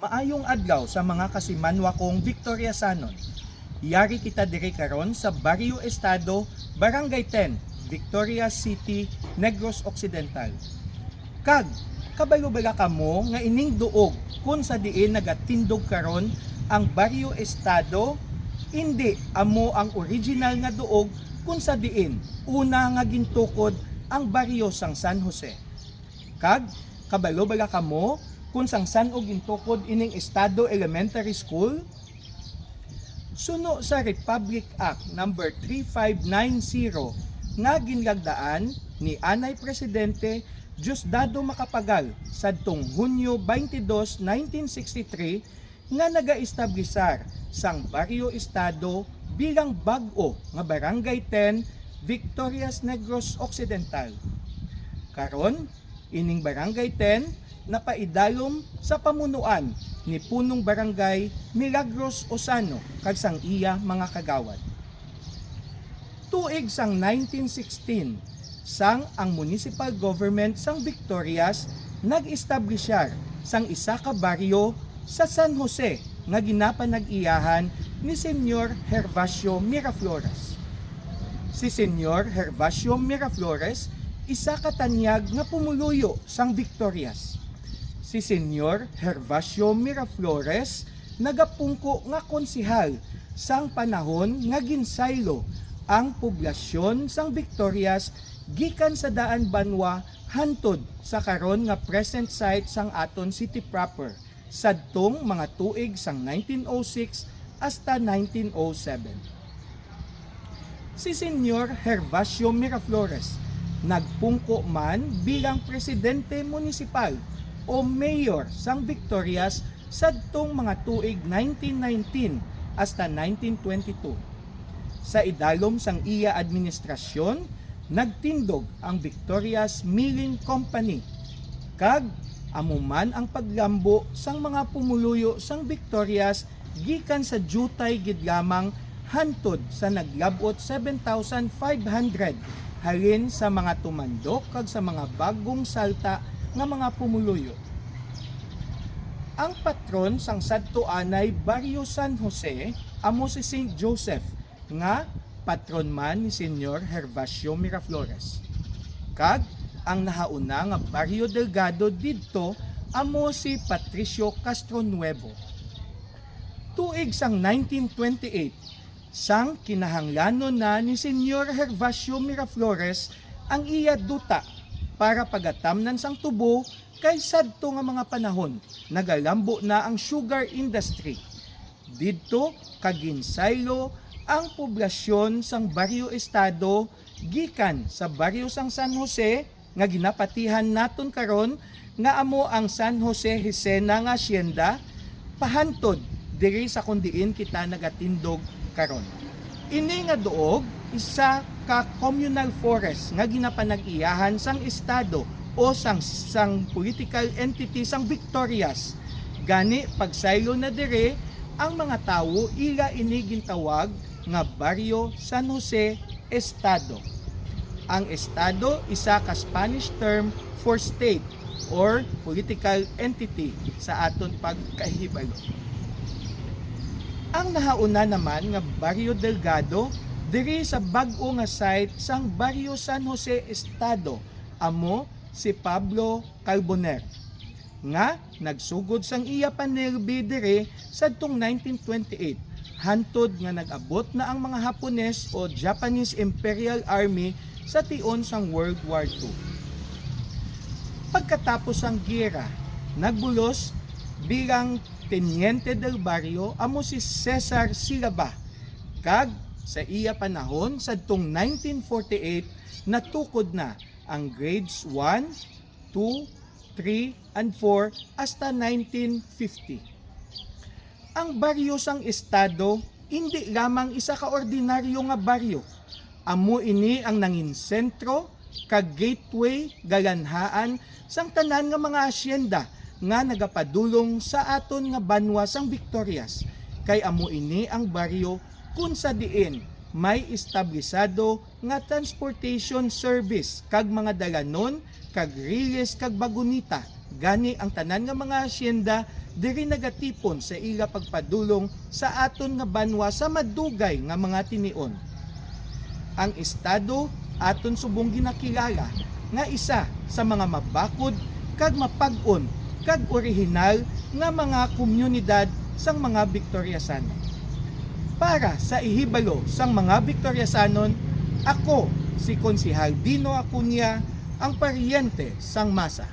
Maayong adlaw sa mga kasimanwa kong Victoriasanon. Yari kita diri karon sa Barrio Estado, Barangay 10, Victoria City, Negros Occidental. Kag kabalo-bala kamo nga ining duog kung sa diin nagatindog karon ang Barrio Estado, hindi amo ang original nga duog kung sa diin una nga gintukod ang baryo sang San Jose. Kag kabalo-bala kamo kung sang san og gintukod ining Estado Elementary School suno sa Republic Act number 3590 nga ginlagdaan ni Anay Presidente Diosdado Macapagal sadtong Hunyo 22, 1963 nga naga-establisar sang Barrio Estado bilang bag-o nga Barangay 10, Victorias Negros Occidental. Karon ining Barangay 10 napaidalom sa pamunuan ni punong barangay Milagros Osano kag sang iya mga kagawad. Tuig sang 1916, sang ang municipal government sang Victorias nag-establisyar sang isa ka baryo sa San Jose nga ginapanag-iyahan ni Senyor Gervasio Miraflores. Si Senyor Gervasio Miraflores isa ka tanyag nga pumuluyo sang Victorias. Si Senyor Gervasio Miraflores nagapungko nga konsihal sang panahon nga ginsaylo ang poblasyon sang Victorias gikan sa Daan Banwa hantod sa karon nga present site sang aton city proper sadtong mga tuig sang 1906 hasta 1907. Si Senyor Gervasio Miraflores nagpungko man bilang presidente munisipal o mayor sang Victorias sadtong mga tuig 1919 hasta 1922. Sa idalom sang iya administrasyon, nagtindog ang Victorias Milling Company kag amuman ang paglambo sang mga pumuluyo sang Victorias gikan sa jutay gid lamang hantod sa naglabot 7,500 halin sa mga tumandok kag sa mga bagong salta nga mga pumuluyo. Ang patron sang sadto anay Barrio San Jose amo si St. Joseph nga patron man ni Senyor Gervasio Miraflores. Kag ang nahauna nga Barrio Delgado didto amo si Patricio Castronuevo. Tuig sang 1928 sang kinahanglanon na ni Senyor Gervasio Miraflores ang iya duta para pagatamnan sang tubo kay sadto nga mga panahon nagalambo na ang sugar industry. Didto kaginsaylo ang poblasyon sang Barrio Estado gikan sa Barrio sang San Jose nga ginapatihan naton karon nga amo ang San Jose Hicena nga asyenda pahantod diri sa kundiin kita nagatindog karon. Ini nga duog isa ka communal forest nga ginapanag-iyahan sang estado o sang political entity sang Victorias. Gani pagsaylo na dire ang mga tawo ila ini gintawag nga Barrio San Jose Estado. Ang estado isa ka Spanish term for state or political entity sa aton pagkahibalo. Ang nahauna naman nga Barrio Delgado diri sa bag-o nga site sang Barrio San Jose Estado amo si Pablo Calboner nga nagsugod sang iya panirbi diri sadtong 1928 hantod nga nag-abot na ang mga Hapones o Japanese Imperial Army sa tion sang World War II. Pagkatapos ang giyera, nagbulos bilang Teniente del Barrio amo si Cesar Silaba kag sa iya panahon sadtong 1948 natukod na ang grades 1, 2, 3, and 4 hasta 1950. Ang baryo sang estado hindi lamang isa ka ordinaryo nga baryo. Amo ini ang nangin sentro kag gateway galanhaan sang tanan nga mga asyenda nga nagapadulong sa aton nga banwa sang Victorias. Kay amo ini ang baryo kung sa diin may establisado nga transportation service kag mga dalanon kag riles kag bagunita. Gani ang tanan nga mga asyenda diri nagatipon sa ila pagpadulong sa aton nga banwa sa madugay nga mga tinion. Ang estado aton subong ginakilala nga isa sa mga mabakod kag mapag-on kag orihinal nga mga komunidad sang mga Victoriasano. Para sa ihibalo sang mga Victoriasanon, ako si Konsehal Dino Acuña, ang paryente sang masa.